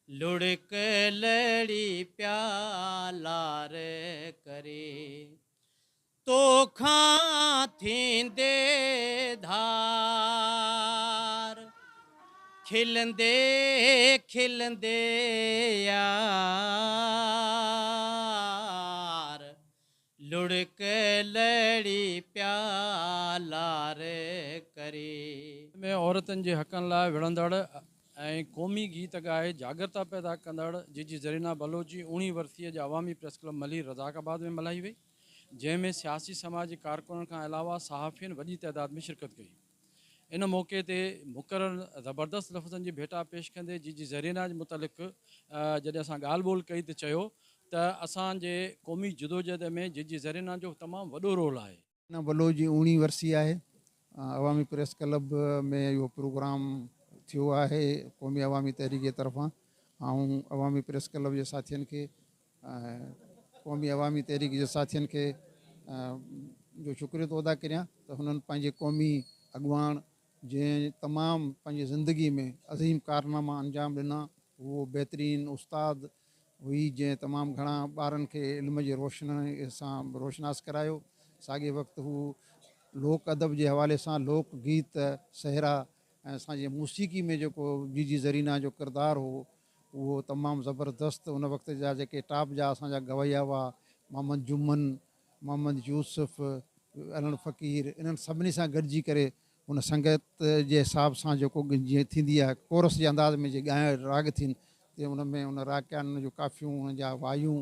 लुढ़क लड़ी प्यालार करे तो खां थींदे धार खिलंदे खिलंदे यार लुढ़क लड़ी प्यालार करे में औरतन जे हक़नि लाइ विढ़ंदड़ ऐं क़ौमी गीत ॻाए जागरता पैदा कंदड़ जीजी ज़रीना बलोच जी 19वीं वरसीअ जा अवामी प्रेस क्लब मली रज़ाकाबाद में मल्हाई वई, जंहिंमें सियासी समाज जे कारकुननि खां अलावा सहाफ़ियुनि वॾी तइदाद में शिरकत कई। इन मौक़े ते मुक़ररु ज़बरदस्त लफ़्ज़नि जी भेटा पेश कंदे जीजी ज़रीना जे मुतलिक़ जॾहिं असां ॻाल्हि ॿोल कई त चयो त असांजे क़ौमी जदोजहद में जीजी ज़रीना जो तमामु वॾो रोल आहे। न बलोच जी 19वीं वरसी आहे। अवामी प्रेस क्लब में इहो प्रोग्राम थियो आहे क़ौमी अवामी तहरीक जे तरफ़ां। ऐं अवामी प्रेस क्लब जे साथियुनि खे क़ौमी अवामी तहरीक जे साथियुनि खे जो शुक्रिया थो अदा करियां त हुननि पंहिंजे क़ौमी अॻुवाण जंहिं तमामु पंहिंजी ज़िंदगी में अज़ीम कारनामा अंजाम ॾिना, उहो बहितरीनु उस्ताद हुई जंहिं तमामु घणा ॿारनि खे इल्म जे रोशनी सां रोशनास करायो। साॻे वक़्तु हू लोक अदब जे हवाले सां लोक गीत सहरा ऐं असांजे मौसीक़ी में जेको जीजी ज़रीना जो किरदारु हो उहो तमामु ज़बरदस्त उन वक़्त जा जेके टॉप जा असांजा गवैया हुआ, मोहम्मद जुम्मन, मोहम्मद यूसुफ, अलन फ़क़ीर, इन्हनि सभिनी सां गॾिजी करे उन संगत जे हिसाब सां जेको जीअं थींदी आहे कोरस जे अंदाज़ में जे ॻाइण राग थियनि तीअं उन में उन राॻियानि उन जूं काफ़ियूं उन जा वायूं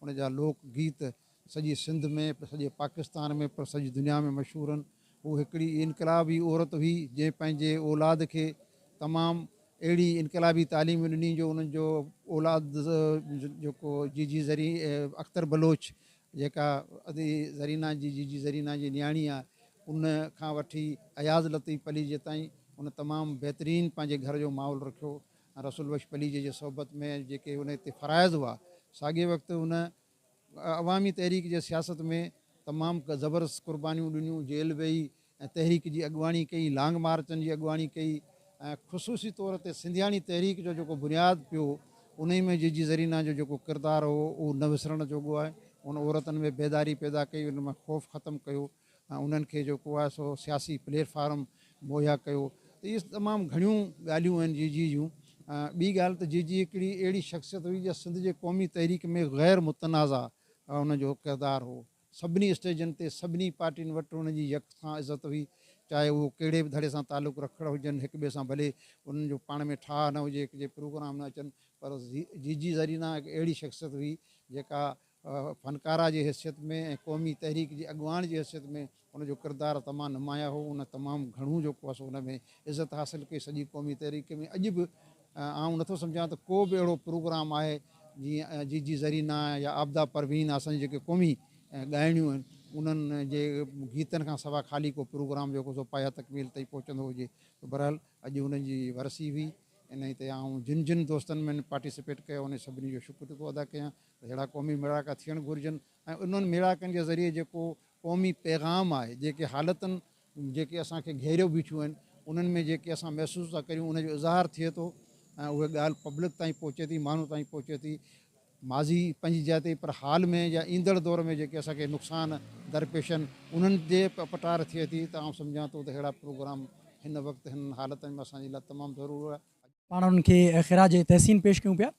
उन जा लोक गीत सॼी सिंध में सॼे पाकिस्तान में पर सॼी दुनिया में मशहूरु आहिनि। हू हिकिड़ी इनकलाबी औरत हुई जंहिं पंहिंजे औलाद खे तमामु अहिड़ी इनकलाबी तालीम ॾिनी जो उन्हनि जो औलाद जेको जीजी ज़री अख्तर बलोच जेका अदी ज़रीना जी जीजी ज़रीना जी न्याणी आहे उन खां वठी अयाज़ लतीफ़ अली जे ताईं उन तमामु बहितरीनु पंहिंजे घर जो माहौल रखियो। रसूल बख्श अली जे सोबत में जेके उन ते फ़राइज़ हुआ, साॻे वक़्तु उन अवामी तहरीक जे सियासत में तमामु ज़बरदस्त क़ुर्बानियूं ॾिनियूं, जेल वेही ऐं तहरीक जी अॻुवाणी कई, लांग मार्चनि जी अॻुवाणी कई ऐं ख़ुशूसी तौर ते सिंधियाणी तहरीक जो जेको बुनियादु पियो उन में जीजी ज़रीना जो जेको किरदारु हो उहो न विसरण जोॻो आहे। उन औरतुनि में बेदारी पैदा कई, उन में ख़ौफ़ ख़तमु कयो ऐं उन्हनि खे जेको आहे सो सियासी प्लेटफार्म मुहैया कयो। त इहे तमामु घणियूं ॻाल्हियूं आहिनि जीजी जूं। ॿी ॻाल्हि त जीजी हिकिड़ी अहिड़ी शख़्सियत हुई जो सिंध जे क़ौमी तहरीक में ग़ैर मुतनाज़ा उनजो किरदारु हो। सभिनी स्टेजनि ते सभिनी पार्टियुनि वटि उनजी यकसां इज़त हुई, चाहे उहो कहिड़े बि धड़े सां तालुक़ु रखड़ हुजनि, हिक ॿिए सां भले उन्हनि जो पाण में ठाह न हुजे, जे प्रोग्राम न अचनि, पर जीजी ज़रीना हिकु अहिड़ी शख़्सियत हुई जेका फ़नकारा जी हैसियत में ऐं क़ौमी तहरीक जी अॻुवाण जी हैसियत में उनजो किरदारु तमामु नुमाया हो। उन तमामु घणो जेको आहे सो उन में इज़त हासिलु कई सॼी क़ौमी तहरीक में। अॼु बि आउं नथो सम्झां त को बि अहिड़ो प्रोग्राम आहे जीअं जीजी ज़रीना या आबदा परवीन असांजी जेके क़ौमी ॻाइणियूं आहिनि उन्हनि जे गीतनि खां सवाइ ख़ाली को प्रोग्राम जेको सो पाया तकमील ताईं पहुचंदो हुजे। बहरहाल अॼु उन्हनि जी वरसी हुई, इन ते आउं जिन जिन दोस्तनि में पार्टिसिपेट कयो उन सभिनी जो शुक्र थो अदा कयां। अहिड़ा क़ौमी मेड़ाका थियणु घुरिजनि ऐं उन्हनि मेड़ाकनि जे ज़रिए जेको क़ौमी पैगाम आहे, जेके हालतुनि जेके असांखे घेरियो बीठियूं आहिनि उन्हनि में जेके असां महसूसु था करियूं उनजो इज़हार थिए थो ऐं उहा ॻाल्हि पब्लिक ताईं पहुचे थी, माण्हू ताईं पहुचे थी। माज़ी पंहिंजी जाइ ते पर हाल में या ईंदड़ दौर में जेके असांखे नुक़सान दरपेश आहिनि उन्हनि जे पटार थिए थी। त आउं सम्झां थो त अहिड़ा प्रोग्राम हिन वक़्तु हिन हालतुनि में असांजे लाइ तमामु ज़रूरु आहे। पाण उन्हनि खे ख़िराज तहसीन पेश कयूं पिया।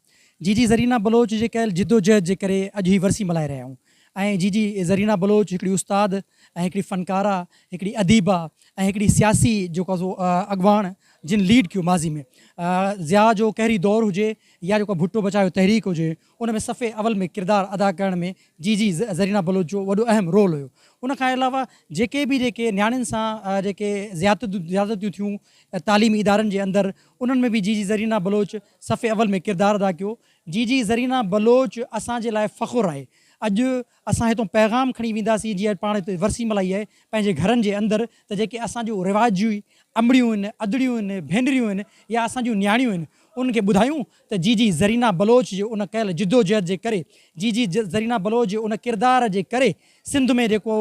जीजी ज़रीना बलोच जे कयल जिदोजहद जे करे अॼु ही वरसी मल्हाए रहिया आहियूं ऐं जीजी ज़रीना बलोच हिकिड़ी उस्ताद ऐं हिकिड़ी फ़नकारा, हिकिड़ी अदीबा ऐं हिकिड़ी सियासी जेको सो अॻुवाण जिन लीड कयो माज़ी में। ज़िया जो कहिड़ी दौर हुजे या जेको भुट्टो बचायो तहरीक हुजे उन में सफ़े अवल में किरदारु अदा करण में जीजी ज़रीना बलोच जो वॾो अहम रोल हुयो। उन खां अलावा जेके बि जेके न्याणियुनि सां जेके ज़्यादतियूं थियूं तालीमी इदारनि जे अंदरि उन्हनि में बि जीजी ज़रीना बलोच सफ़े अवल में किरदारु अदा कयो। जीजी ज़रीना बलोच असांजे लाइ फ़ख़ुरु आहे। अॼु असां हितां पैगाम खणी वेंदासीं, जीअं पाण हिते वरसी मल्हाई आहे पंहिंजे घरनि जे अंदरि, त जेके असांजो रिवाज जी अमड़ियूं आहिनि, अदड़ियूं आहिनि, भेनरियूं आहिनि या असांजूं न्याणियूं आहिनि उनखे ॿुधायूं त जी ज़रीना बलोच जो उन कयल जिदोजहद जे करे जी ज़रीना बलोच जे उन किरदार जे करे सिंध में जेको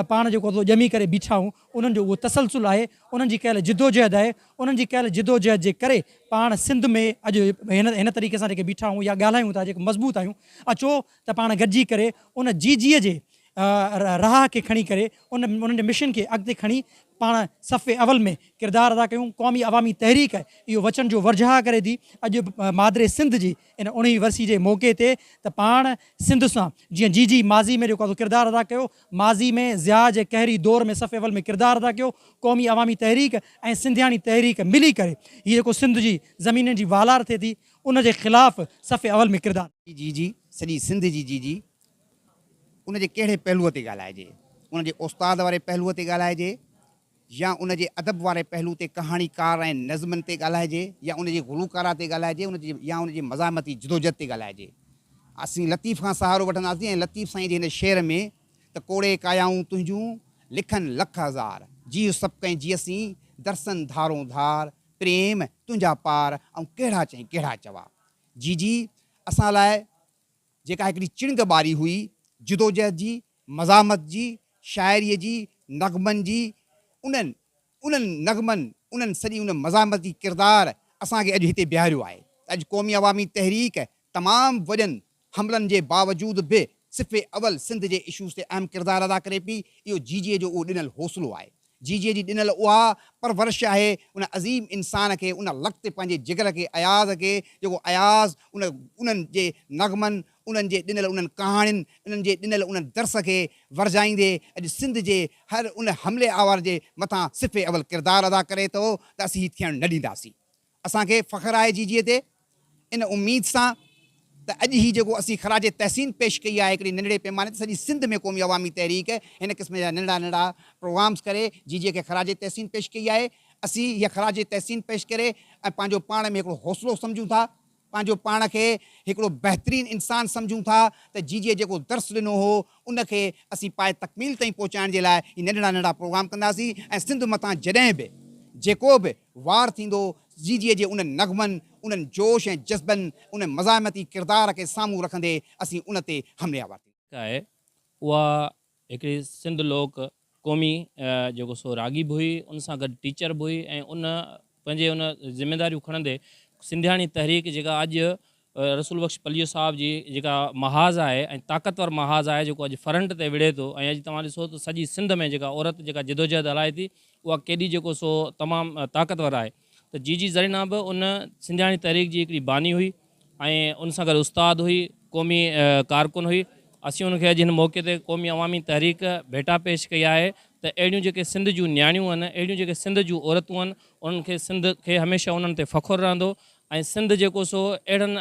पाण जेको ॼमी करे बीठा आहियूं उन्हनि जो उहो तसलसुल आहे, उन्हनि जी कयल जिदोजहद आहे, उन्हनि जी कयल जिदोजहद जे करे पाण सिंध में अॼु हिन तरीक़े सां जेके बीठा आहियूं या ॻाल्हायूं था, जेके मज़बूत आहियूं। अचो त पाण गॾिजी करे उन जीअ जे राह खे खणी करे उन्हनि जे मिशन खे अॻिते खणी पाण सफ़े अवल में किरदारु अदा कयूं। क़ौमी अवामी तहरीक इहो वचन जो वर्जहा करे थी अॼु मादरे सिंध जी इन 19वीं वरसी जे मौक़े ते त पाण सिंध सां जीअं जी माज़ी में जेको आहे किरदारु अदा कयो, माज़ी में ज़िया जे कहरी दौर में सफ़े अवल में किरदारु अदा कयो, क़ौमी अवामी तहरीक ऐं सिंधियाणी तहरीक मिली करे हीअ जेको सिंध जी ज़मीन जी वालार थिए थी उन जे ख़िलाफ़ सफ़े अवल में किरदारु जी सॼी सिंध जी उन जे कहिड़े पहलूअ ते ॻाल्हाइजे, उन जे उस्ताद वारे पहलूअ ते ॻाल्हाइजे या उन जे अदब वारे पहलू ते कहाणीकार ऐं नज़मनि ते ॻाल्हाइजे या उन जे गुलूकारा ते ॻाल्हाइजे या उन जी मज़ामती जिदोजहद ते ॻाल्हाइजे। असीं लतीफ़ खां सहारो वठंदासीं ऐं लतीफ़ साईं जे हिन शेर में त कोड़े कायाऊं तुंहिंजूं लिखनि लख हज़ार जी सभु कंहिं जी असीं दर्शन धारों धार प्रेम तुंहिंजा पार ऐं कहिड़ा चई कहिड़ा चवा। जी असां लाइ जेका हिकिड़ी चिणग ॿारी हुई जिदोजहद जी, मज़ामत जी, शाइरीअ जी, नग़मनि जी, उन्हनि नग़मनि उन्हनि सॼी उन मज़ामती किरदारु असांखे अॼु हिते बीहारियो आहे। अॼु क़ौमी अवामी तहरीक तमामु वॾनि हमलनि जे बावजूदि बि सिफ़े अवल सिंध जे इशूज़ ते अहम किरदारु अदा करे पई। इहो जीअ जो उहो ॾिनल हौसलो आहे, जीअ जी ॾिनल उहा परवरिश आहे उन अज़ीम इंसान खे, उन लख़्त पंहिंजे जिगर खे, अयाज़ खे, जेको अयाज़ उन्हनि जे नग़मनि, उन्हनि जे ॾिनल उन्हनि कहाणियुनि, उन्हनि जे ॾिनल उन दर्स खे वरजाईंदे अॼु सिंध जे हर उन हमले आवार जे मथां सिफ़े अवल किरदारु अदा करे थो त असीं हीउ थियणु न ॾींदासीं। असांखे फ़ख़्रु आहे जीअ ते इन उमेद सां त अॼु ही जेको असीं ख़राज तहसीन पेश कई आहे हिकिड़ी नंढड़े पैमाने ते सॼी सिंध में क़ौमी अवामी तहरीक हिन क़िस्म जा नंढड़ा प्रोग्राम्स करे जीअ खे ख़राज तहसीन पेश कई आहे। असीं हीअ ख़राज तहसीन पेश करे ऐं पंहिंजो पाण में हिकिड़ो हौसलो सम्झूं था, पंहिंजो पाण खे हिकिड़ो बहितरीनु इंसानु सम्झूं था त जीअ जेको दर्स ॾिनो हो उनखे असीं पाए तकमील ताईं पहुचाइण जे लाइ हीअ नंढड़ा प्रोग्राम कंदासीं। ऐं सिंध मथां जॾहिं बि जेको बि वार थींदो जीअ जे उन्हनि नग़मनि, उन्हनि जोश ऐं जज़्बनि, उन मज़ामती किरदार खे साम्हूं रखंदे असीं उन ते हमले आवार आहे उहा हिकिड़ी सिंध लोक क़ौमी जेको सो राॻी बि हुई, उन सां गॾु टीचर बि हुई ऐं उन पंहिंजे उन ज़िम्मेदारियूं खणंदे सिंधियाणी तहरीक जेका अॼु रसूल बख़्श पलियो साहिब जी जेका महाज़ आहे ऐं ताक़तवर महाज़ आहे जेको अॼु फ्रंट ते विढ़े थो। ऐं अॼु तव्हां ॾिसो त सॼी सिंध में जेका औरत जेका जिदोजहद हलाए थी उहा केॾी जेको सो तमामु ताक़तवर आहे। त जी ज़रीना बि उन सिंधियाणी तहरीक जी हिकिड़ी बानी हुई ऐं उन सां गॾु उस्ताद हुई, क़ौमी कारकुन हुई। असीं उनखे अॼु हिन मौक़े ते क़ौमी अवामी तहरीक भेटा पेश कई आहे त अहिड़ियूं जेके सिंध जूं नियाणियूं आहिनि, अहिड़ियूं जेके सिंध जूं औरतूं आहिनि, उन्हनि खे सिंध खे हमेशह उन्हनि ते फ़ख़ुरु रहंदो ऐं सिंध जेको सो अहिड़नि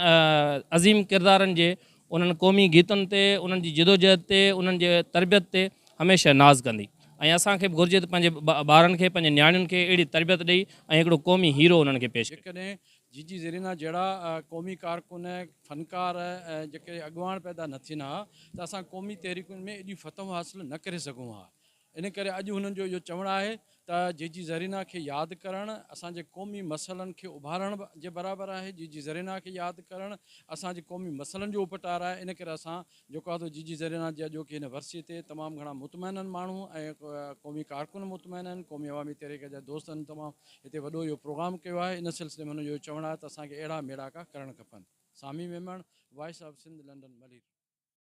अज़ीम किरदारनि जे उन्हनि क़ौमी गीतनि ते, उन्हनि जी जिदोजहद ते, उन्हनि जे तरबियत ते हमेशह नाज़ कंदी। ऐं असांखे बि घुरिजे त पंहिंजे ॿारनि खे, पंहिंजे नियाणियुनि खे अहिड़ी तरबियत ॾेई ऐं हिकिड़ो क़ौमी हीरो उन्हनि खे पेश जेकॾहिं जी ज़रीना जहिड़ा क़ौमी कारकुन फ़नकार ऐं जेके अॻुवान पैदा न थींदा त असां क़ौमी तहरीकुनि में एॾी फतह हासिलु न करे सघूं हा। इन करे अॼु हुननि जो इहो चवणु आहे त जी ज़रीना खे यादि करणु असांजे क़ौमी मसइलनि खे उभारण जे बराबरि आहे। जी ज़रीना खे यादि करणु असांजे क़ौमी मसइलनि जो उपटार आहे। इन करे असां जेको आहे जी ज़रीना जो की हिन वरसीअ ते तमामु घणा मुतमइन आहिनि माण्हू ऐं क़ौमी कारकुन मुतमइन आहिनि, क़ौमी अवामी तहरीक जा दोस्त आहिनि, तमामु हिते वॾो इहो प्रोग्राम कयो आहे। इन सिलसिले में हुनजो चवणु आहे त असांखे अहिड़ा मेड़ाका करणु खपनि। Sami Memon, voice of Sindh, London, Malir.